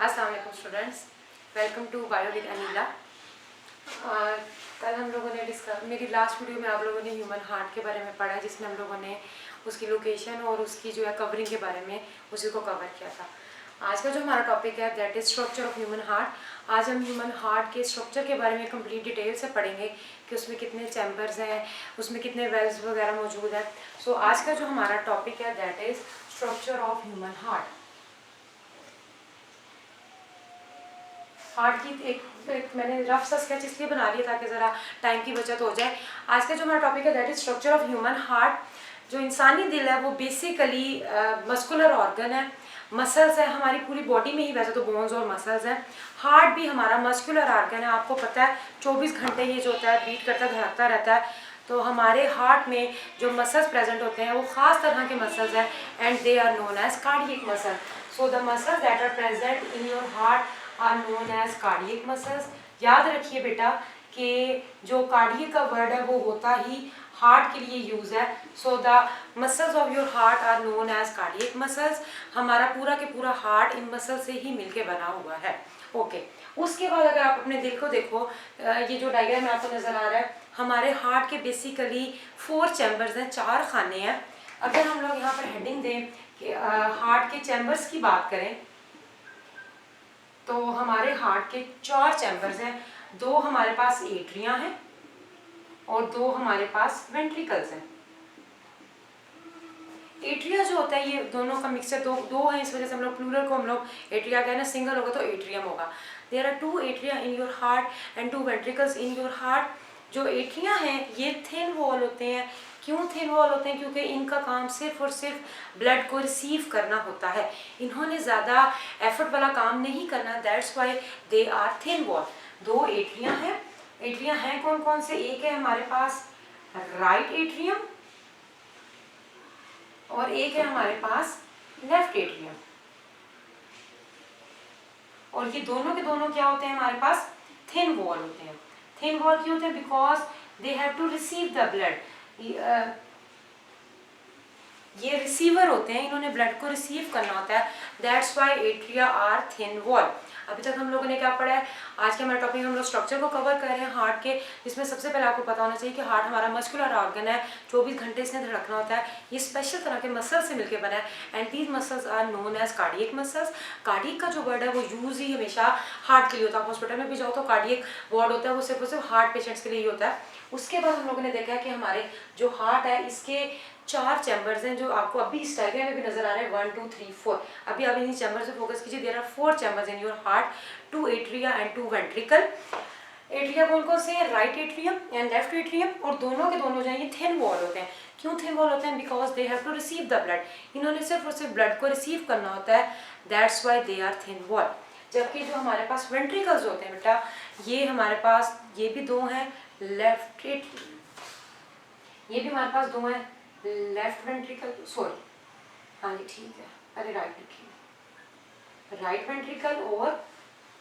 अस्सलाम वालेकुम students, welcome to bio with Anila. कल हम लोगों ने मेरी लास्ट वीडियो में आप लोगों ने ह्यूमन हार्ट के बारे में पढ़ा, जिसमें हम लोगों ने उसकी लोकेशन और उसकी जो है कवरिंग के बारे में उसी को कवर किया था। आज का जो हमारा टॉपिक है that is structure of human heart. आज हम ह्यूमन हार्ट के स्ट्रक्चर के बारे में कंप्लीट डिटेल से पढ़ेंगे कि उसमें कितने चैम्बर्स हैं, उसमें कितने वेल्व्स वगैरह मौजूद हैं। सो आज का जो हमारा टॉपिक है that is structure of human heart. Heart की एक मैंने रफ सा स्केच इसलिए बना लिया ताकि ज़रा टाइम की बचत हो जाए। आज का जो हमारा टॉपिक है that is structure of human heart. जो इंसानी दिल है वो बेसिकली मस्कुलर ऑर्गन है, मसल्स है हमारी पूरी बॉडी में ही, वैसे तो बोन्स और मसल्स हैं। हार्ट भी हमारा मस्कुलर ऑर्गन है, आपको पता है 24 घंटे ये जो होता है बीट करता धड़कता रहता है। तो हमारे हार्ट में जो मसल्स प्रेजेंट होते हैं वो खास तरह के मसल्स हैं and they are known as cardiac muscle. So the muscles that are present in your heart are known as cardiac muscles. याद रखिए बेटा कि जो कार्डियक का वर्ड है वो होता ही हार्ट के लिए यूज है। So the muscles of your heart are known as cardiac muscles. हमारा पूरा के पूरा हार्ट इन मसल से ही मिलके बना हुआ है। ओके उसके बाद अगर आप अपने दिल को देखो, ये जो डायग्राम आपको नजर आ रहा है, हमारे हार्ट के बेसिकली 4 चैम्बर्स हैं, 4 खाने हैं। अगर हम लोग यहाँ पर हेडिंग दें कि हार्ट के चैम्बर्स की बात करें तो हमारे हार्ट के 4 चैम्बर्स हैं। 2 हमारे पास एट्रिया हैं और 2 हमारे पास वेंट्रिकल्स हैं। एट्रिया जो होता है ये दोनों का मिक्सचर दो है, इस वजह से हम लोग प्लूरल को हम लोग एट्रिया कहना, सिंगल होगा तो एट्रियम होगा। There are 2 atria in your heart and 2 ventricles in your heart. जो एट्रिया हैं ये थिन वॉल होते हैं। क्यों थिन वॉल होते हैं? क्योंकि इनका काम सिर्फ और सिर्फ ब्लड को रिसीव करना होता है, इन्होंने ज़्यादा एफर्ट वाला काम नहीं करना, that's why they are thin wall. 2 atria हैं। एट्रिया हैं कौन कौन से? एक है हमारे पास राइट एट्रियम और एक है हमारे पास लेफ्ट एट्रियम। और ये दोनों के दोनों क्या होते हैं? हमारे पास थिन वॉल होते हैं। थिन वॉल क्यों होते हैं? Because they have to receive the blood. ये रिसीवर होते हैं, इन्होंने ब्लड को रिसीव करना होता है, that's why atria are thin wall. अभी तक हम लोगों ने क्या पढ़ा है? आज के हमारे टॉपिक में हम लोग स्ट्रक्चर को कवर कर रहे हैं हार्ट के, जिसमें सबसे पहले आपको पता होना चाहिए कि हार्ट हमारा मस्कुलर ऑर्गन है, 24 घंटे इसने धड़कना होता है। ये स्पेशल तरह के मसल से मिलकर बना है and these muscles are known as cardiac muscles. Cardiac का जो वर्ड है वो यूज ही हमेशा हार्ट के लिए होता है। हॉस्पिटल में भी जाओ तो कार्डियक वार्ड होता है, वो सिर्फ और सिर्फ हार्ट पेशेंट्स के लिए ही होता है। उसके बाद हम लोगों ने देखा है कि हमारे जो हार्ट है इसके 4 चैम्बर्स हैं, जो आपको अभी इस डायग्राम में भी नजर आ रहे हैं 1 2 3 4। अभी आप इन चैम्बर्स पे फोकस कीजिए। There are 4 chambers in your heart, 2 atria and 2 ventricle. Atria कौन कौन से हैं? Right atrium and left atrium. और दोनों के दोनों जो हैं ये थिन वॉल होते हैं। क्यों थिन वॉल होते हैं? Because they have to receive the blood, इन्होंने सिर्फ और सिर्फ ब्लड को रिसीव करना होता है, that's why they are thin wall. जबकि जो हमारे पास वेंट्रिकल्स होते हैं बेटा, ये हमारे पास ये भी 2 हैं, लेफ्ट ये भी हमारे पास 2 हैं, लेफ्ट वेंट्रिकल, सॉरी हाँ जी ठीक है, अरे राइट लिखिए, राइट वेंट्रिकल और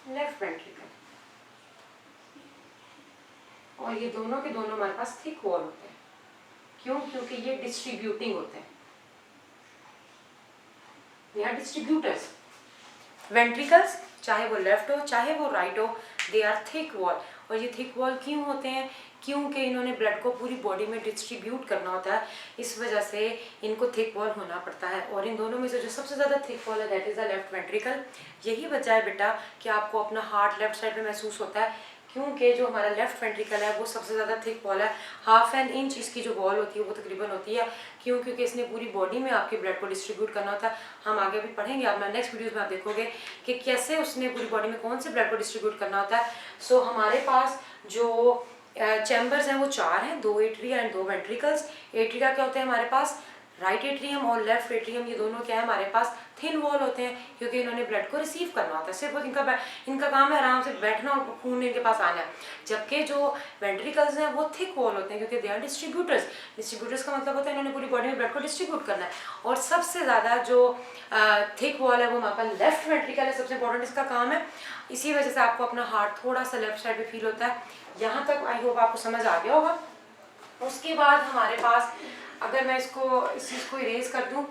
लेफ्ट वेंट्रिकल। और ये दोनों के दोनों हमारे पास थिक वॉल होते हैं। क्यों? क्योंकि ये डिस्ट्रीब्यूटिंग होते हैं, ये आर डिस्ट्रीब्यूटर्स। वेंट्रिकल्स चाहे वो लेफ्ट हो चाहे वो राइट हो, दे आर थिक वॉल। और ये थिक वॉल क्यों होते हैं? क्योंकि इन्होंने ब्लड को पूरी बॉडी में डिस्ट्रीब्यूट करना होता है, इस वजह से इनको थिक वॉल होना पड़ता है। और इन दोनों में से जो सबसे ज़्यादा थिक वॉल है that is the left ventricle. यही वजह है बेटा कि आपको अपना हार्ट लेफ्ट साइड में महसूस होता है, क्योंकि जो हमारा लेफ्ट वेंट्रिकल है वो सबसे ज़्यादा थिक वॉल है। 1/2 इंच इसकी जो वॉल होती है वो तकरीबन होती है। क्यों? क्योंकि इसने पूरी बॉडी में आपके ब्लड को डिस्ट्रीब्यूट करना होता है। हम आगे भी पढ़ेंगे, आप नेक्स्ट वीडियोज़ में आप देखोगे कि कैसे उसने पूरी बॉडी में कौन से ब्लड को डिस्ट्रीब्यूट करना होता है। सो हमारे पास जो चैम्बर्स हैं वो 4 हैं, 2 एट्रिया एंड 2 वेंट्रिकल्स। एट्रिया क्या होते हैं हमारे पास? राइट एट्रियम और लेफ्ट एट्रियम, ये दोनों क्या है हमारे पास? थिन वॉल होते हैं, क्योंकि इन्होंने ब्लड को रिसीव करना होता है, सिर्फ इनका काम है आराम से बैठना और खून इनके पास आना है। जबकि जो वेंट्रिकल्स हैं वो थिक वॉल होते हैं, क्योंकि दे आर डिस्ट्रीब्यूटर्स। डिस्ट्रीब्यूटर्स का मतलब होता है इन्होंने पूरी बॉडी में ब्लड को डिस्ट्रीब्यूट करना है। और सबसे ज़्यादा जो थिक वॉल है वो हमारे पास लेफ्ट वेंट्रिकल है, सबसे इंपॉर्टेंट इसका काम है। इसी वजह से आपको अपना हार्ट थोड़ा सा लेफ्ट साइड पे फील होता है। यहाँ तक आई होप आपको समझ आ गया होगा। उसके बाद हमारे पास, अगर मैं इसको इस चीज़ को इरेज कर दूं,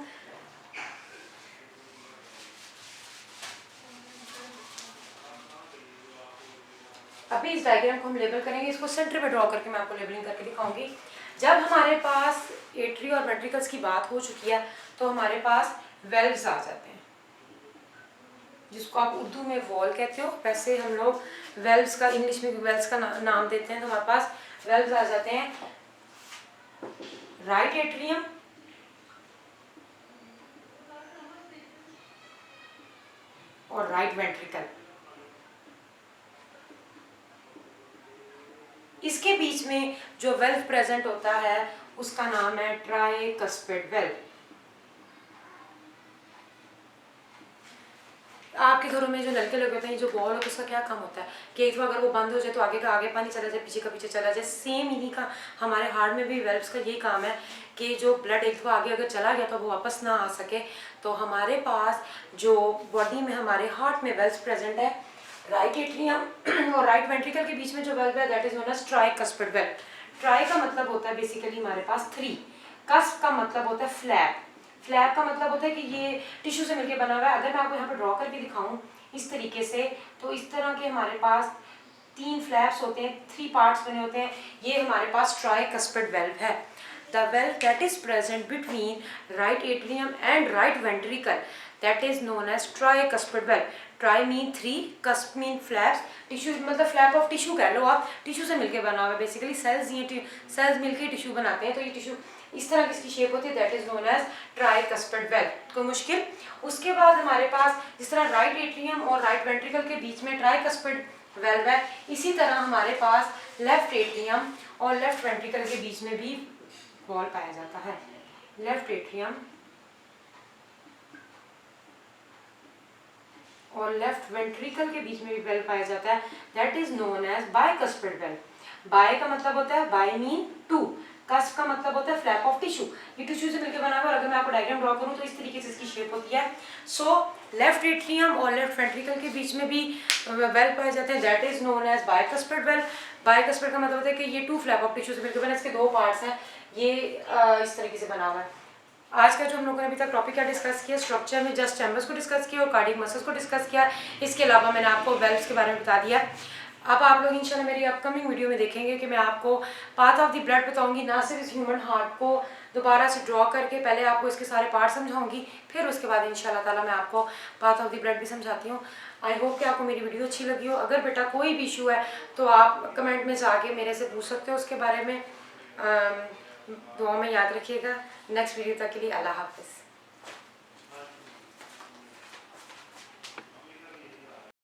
अभी इस डायग्राम को हम लेबल करेंगे, इसको सेंटर पे ड्रॉ करके मैं आपको लेबलिंग करके दिखाऊंगी। जब हमारे पास एट्री और वेंट्रिकल्स की बात हो चुकी है तो हमारे पास वेल्व्स आ जाते हैं, जिसको आप उर्दू में वॉल कहते हो, वैसे हम लोग वेल्व्स का इंग्लिश में वेल्व्स का नाम देते हैं। तो हमारे पास वेल्व्स आ जाते हैं, राइट एट्रियम और राइट वेंट्रिकल। इसके बीच में जो वेल्व प्रेजेंट होता है उसका नाम है ट्राइकस्पिड वेल्व। आपके घरों में जो नलके लगे होते हैं, जो बॉल होता है, उसका क्या काम होता है कि एक बार अगर वो बंद हो जाए तो आगे का आगे पानी चला जाए, पीछे का पीछे चला जाए। सेम इन्हीं का हमारे हार्ट में भी वेल्व्स का यही काम है कि जो ब्लड एक बार आगे अगर चला गया तो वो वापस ना आ सके। तो हमारे पास जो बॉडी में हमारे हार्ट में वेल्व्स प्रेजेंट है, राइट एट्रियम और राइट वेंट्रिकल के बीच में जो वेल्व है that is known as tricuspid valve. Tri का मतलब होता है बेसिकली हमारे पास 3, कस्प का मतलब होता है फ्लैप, फ्लैप का मतलब होता है कि ये टिश्यू से मिलकर बना हुआ है। अगर मैं आपको यहाँ पे ड्रॉ करके दिखाऊं इस तरीके से, तो इस तरह के हमारे पास 3 फ्लैप्स होते हैं, 3 पार्ट्स बने होते हैं। ये हमारे पास ट्राइकस्पिड वेल्व है। The valve that is present between right atrium and right ventricle that is known as tricuspid valve. Tri mean 3, cusp mean flaps, tissue मतलब फ्लैप ऑफ टिश्यू कह लो आप, टिश्यू से मिलकर बना हुआ है। बेसिकली सेल्स, ये सेल्स मिलकर टिश्यू बनाते हैं, तो ये टिश्यू इस तरह की इसकी शेप होती है, that is known as tricuspid valve. कोई मुश्किल? उसके बाद हमारे पास जिस तरह राइट एट्रियम और राइट वेंट्रिकल के बीच में ट्राइकस्पिड वेल्व है, इसी तरह हमारे पास लेफ्ट एट्रियम और लेफ्ट वेंट्रिकल के बीच में भी वॉल पाया जाता है। लेफ्ट एट्रियम और लेफ्ट वेंट्रिकल के बीच में भी वेल्व पाया जाता है, that is known as bicuspid valve. Bi का मतलब होता है बाय मीन 2, कस्प का मतलब होता है फ्लैप ऑफ टिश्यू। ये टिश्यू से मिलकर बना हुआ है। अगर मैं आपको डायग्राम ड्रॉ करूं तो इस तरीके से इसकी शेप होती है। सो लेफ्ट एट्रियम और लेफ्ट वेंट्रिकल के बीच में भी वेल्व पाए जाते हैं, that is known as bicuspid valve. Bicuspid का मतलब होता है कि ये 2 फ्लैप ऑफ टिश्यू से मिलकर बना, इसके 2 पार्ट्स हैं, ये इस तरीके से बना हुआ है। आज का जो हम लोगों ने अभी तक टॉपिक क्या डिस्कस किया, स्ट्रक्चर में जस्ट चैम्बर्स को डिस्कस किया और कार्डियक मसल्स को डिस्कस किया। इसके अलावा मैंने आपको वेल्व्स के बारे में बता दिया। अब आप लोग इंशाल्लाह मेरी अपकमिंग वीडियो में देखेंगे कि मैं आपको पाथ ऑफ द ब्लड बताऊंगी, ना सिर्फ इस ह्यूमन हार्ट को दोबारा से ड्रॉ करके पहले आपको इसके सारे पार्ट समझाऊंगी, फिर उसके बाद इंशाल्लाह ताला मैं आपको पाथ ऑफ द ब्लड भी समझाती हूँ। आई होप कि आपको मेरी वीडियो अच्छी लगी हो। अगर बेटा कोई भी इशू है तो आप कमेंट में जाके मेरे से पूछ सकते हो उसके बारे में। दुआ में याद रखिएगा। नेक्स्ट वीडियो तक के लिए अल्लाह हाफिज़।